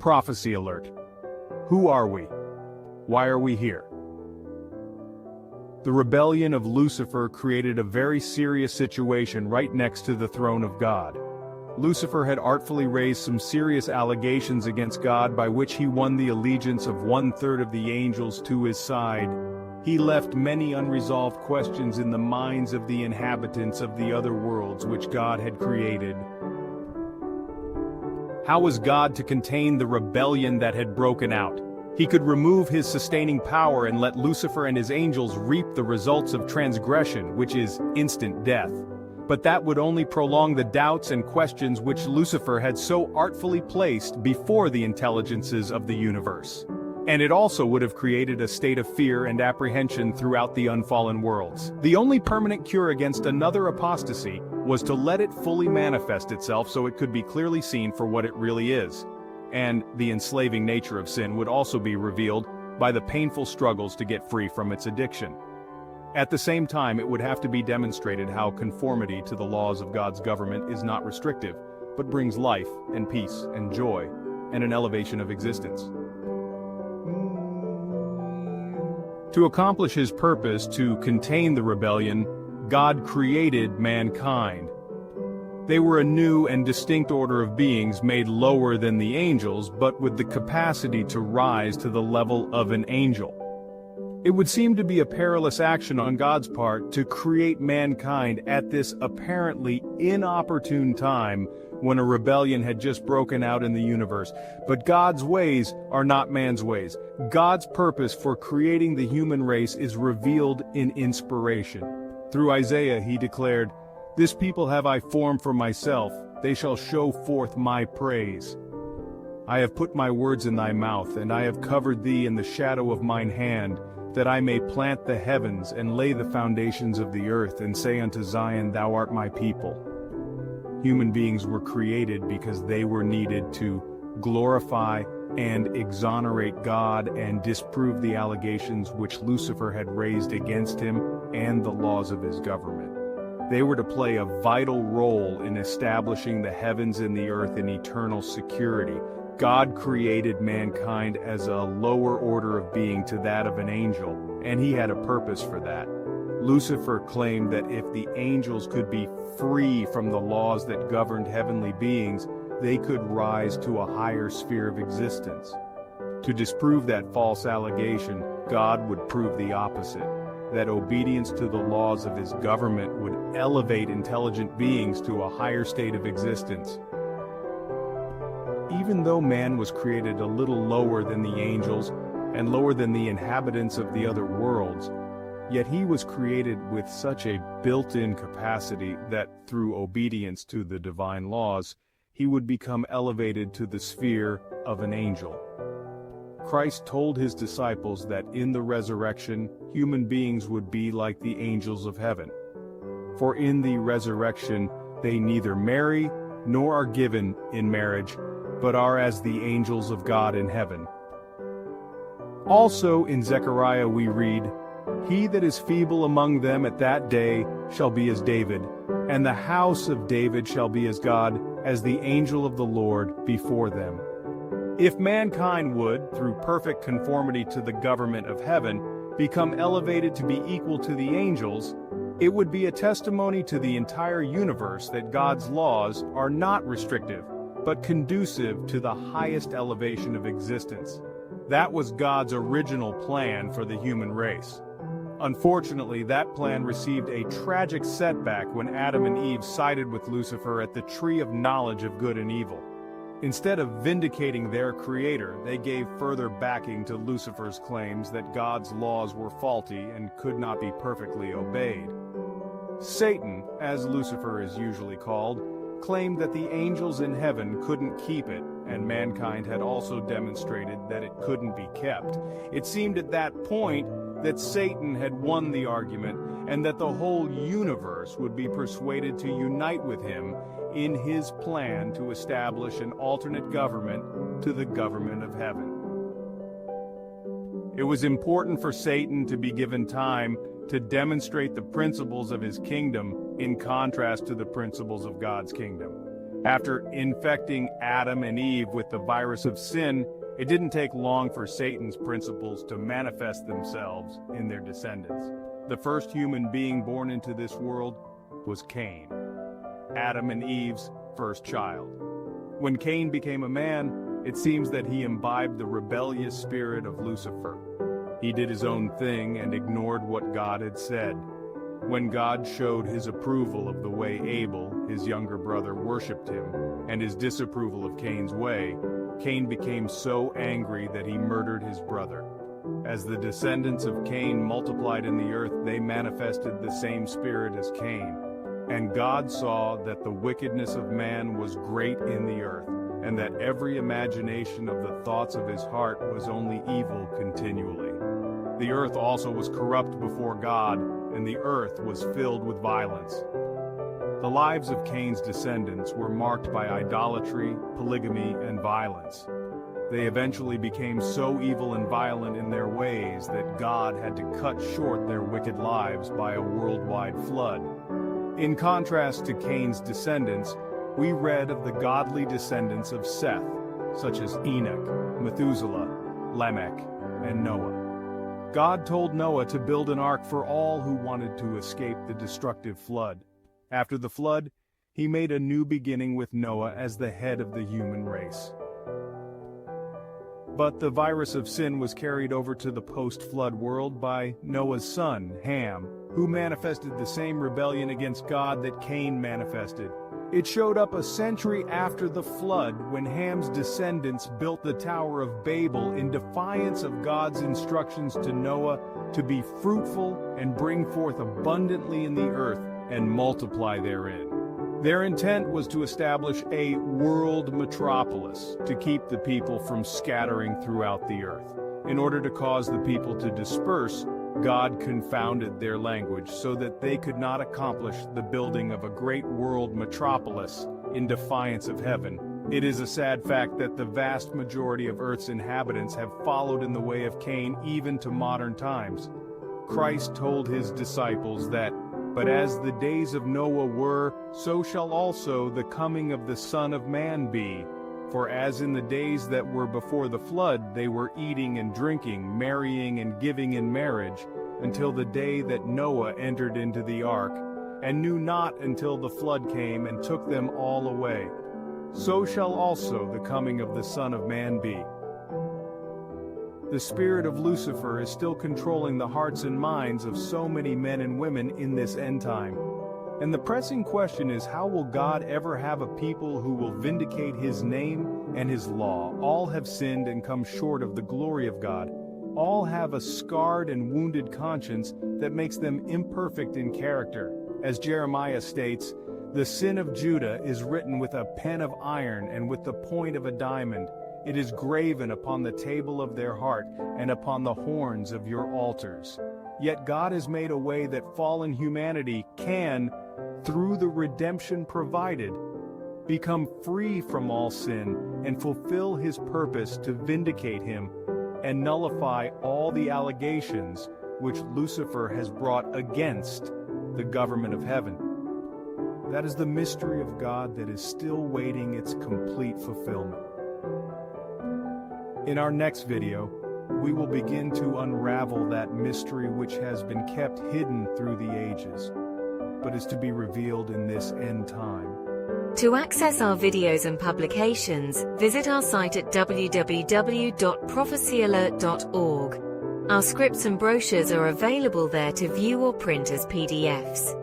Prophecy alert. Who are we? Why are we here? The rebellion of Lucifer created a very serious situation right next to the throne of God. Lucifer had artfully raised some serious allegations against God by which he won the allegiance of 1/3 of the angels to his side. He left many unresolved questions in the minds of the inhabitants of the other worlds which God had created. How was God to contain the rebellion that had broken out? He could remove his sustaining power and let Lucifer and his angels reap the results of transgression, which is instant death. But that would only prolong the doubts and questions which Lucifer had so artfully placed before the intelligences of the universe. And it also would have created a state of fear and apprehension throughout the unfallen worlds. The only permanent cure against another apostasy was to let it fully manifest itself so it could be clearly seen for what it really is. And the enslaving nature of sin would also be revealed by the painful struggles to get free from its addiction. At the same time, it would have to be demonstrated how conformity to the laws of God's government is not restrictive, but brings life and peace and joy and an elevation of existence. To accomplish his purpose to contain the rebellion, God created mankind. They were a new and distinct order of beings made lower than the angels, but with the capacity to rise to the level of an angel. It would seem to be a perilous action on God's part to create mankind at this apparently inopportune time when a rebellion had just broken out in the universe. But God's ways are not man's ways. God's purpose for creating the human race is revealed in inspiration. Through Isaiah he declared, "This people have I formed for myself, they shall show forth my praise. I have put my words in thy mouth, and I have covered thee in the shadow of mine hand, that I may plant the heavens and lay the foundations of the earth, and say unto Zion, Thou art my people." Human beings were created because they were needed to glorify and exonerate God and disprove the allegations which Lucifer had raised against him and the laws of his government. They were to play a vital role in establishing the heavens and the earth in eternal security. God created mankind as a lower order of being to that of an angel, and he had a purpose for that. Lucifer claimed that if the angels could be free from the laws that governed heavenly beings, they could rise to a higher sphere of existence. To disprove that false allegation, God would prove the opposite, that obedience to the laws of his government would elevate intelligent beings to a higher state of existence. Even though man was created a little lower than the angels and lower than the inhabitants of the other worlds, yet he was created with such a built-in capacity that through obedience to the divine laws, he would become elevated to the sphere of an angel. Christ told his disciples that in the resurrection, human beings would be like the angels of heaven. For in the resurrection, they neither marry nor are given in marriage, but are as the angels of God in heaven. Also in Zechariah we read, "He that is feeble among them at that day shall be as David, and the house of David shall be as God, as the angel of the Lord before them." If mankind would, through perfect conformity to the government of heaven, become elevated to be equal to the angels, it would be a testimony to the entire universe that God's laws are not restrictive, but conducive to the highest elevation of existence. That was God's original plan for the human race. Unfortunately, that plan received a tragic setback when Adam and Eve sided with Lucifer at the tree of knowledge of good and evil. Instead of vindicating their creator, they gave further backing to Lucifer's claims that God's laws were faulty and could not be perfectly obeyed. Satan, as Lucifer is usually called, claimed that the angels in heaven couldn't keep it, and mankind had also demonstrated that it couldn't be kept. It seemed at that point that Satan had won the argument, and that the whole universe would be persuaded to unite with him in his plan to establish an alternate government to the government of heaven. It was important for Satan to be given time to demonstrate the principles of his kingdom in contrast to the principles of God's kingdom. After infecting Adam and Eve with the virus of sin, it didn't take long for Satan's principles to manifest themselves in their descendants. The first human being born into this world was Cain, Adam and Eve's first child. When Cain became a man, it seems that he imbibed the rebellious spirit of Lucifer. He did his own thing and ignored what God had said. When God showed his approval of the way Abel, his younger brother, worshipped him, and his disapproval of Cain's way, Cain became so angry that he murdered his brother. As the descendants of Cain multiplied in the earth, they manifested the same spirit as Cain. And God saw that the wickedness of man was great in the earth, and that every imagination of the thoughts of his heart was only evil continually. The earth also was corrupt before God, and the earth was filled with violence. The lives of Cain's descendants were marked by idolatry, polygamy, and violence. They eventually became so evil and violent in their ways that God had to cut short their wicked lives by a worldwide flood. In contrast to Cain's descendants, we read of the godly descendants of Seth, such as Enoch, Methuselah, Lamech, and Noah. God told Noah to build an ark for all who wanted to escape the destructive flood. After the flood, he made a new beginning with Noah as the head of the human race. But the virus of sin was carried over to the post-flood world by Noah's son, Ham, who manifested the same rebellion against God that Cain manifested. It showed up a century after the flood when Ham's descendants built the Tower of Babel in defiance of God's instructions to Noah to be fruitful and bring forth abundantly in the earth and multiply therein. Their intent was to establish a world metropolis to keep the people from scattering throughout the earth. In order to cause the people to disperse, God confounded their language so that they could not accomplish the building of a great world metropolis in defiance of heaven. It is a sad fact that the vast majority of Earth's inhabitants have followed in the way of Cain even to modern times. Christ told his disciples that, "But as the days of Noah were, so shall also the coming of the Son of Man be. For as in the days that were before the flood, they were eating and drinking, marrying and giving in marriage, until the day that Noah entered into the ark, and knew not until the flood came and took them all away. So shall also the coming of the Son of Man be." The spirit of Lucifer is still controlling the hearts and minds of so many men and women in this end time. And the pressing question is, how will God ever have a people who will vindicate his name and his law? All have sinned and come short of the glory of God. All have a scarred and wounded conscience that makes them imperfect in character. As Jeremiah states, "The sin of Judah is written with a pen of iron and with the point of a diamond. It is graven upon the table of their heart and upon the horns of your altars." Yet God has made a way that fallen humanity can, through the redemption provided, become free from all sin and fulfill his purpose to vindicate him and nullify all the allegations which Lucifer has brought against the government of heaven. That is the mystery of God that is still waiting its complete fulfillment. In our next video, we will begin to unravel that mystery which has been kept hidden through the ages, but is to be revealed in this end time. To access our videos and publications, visit our site at www.prophecyalert.org. Our scripts and brochures are available there to view or print as PDFs.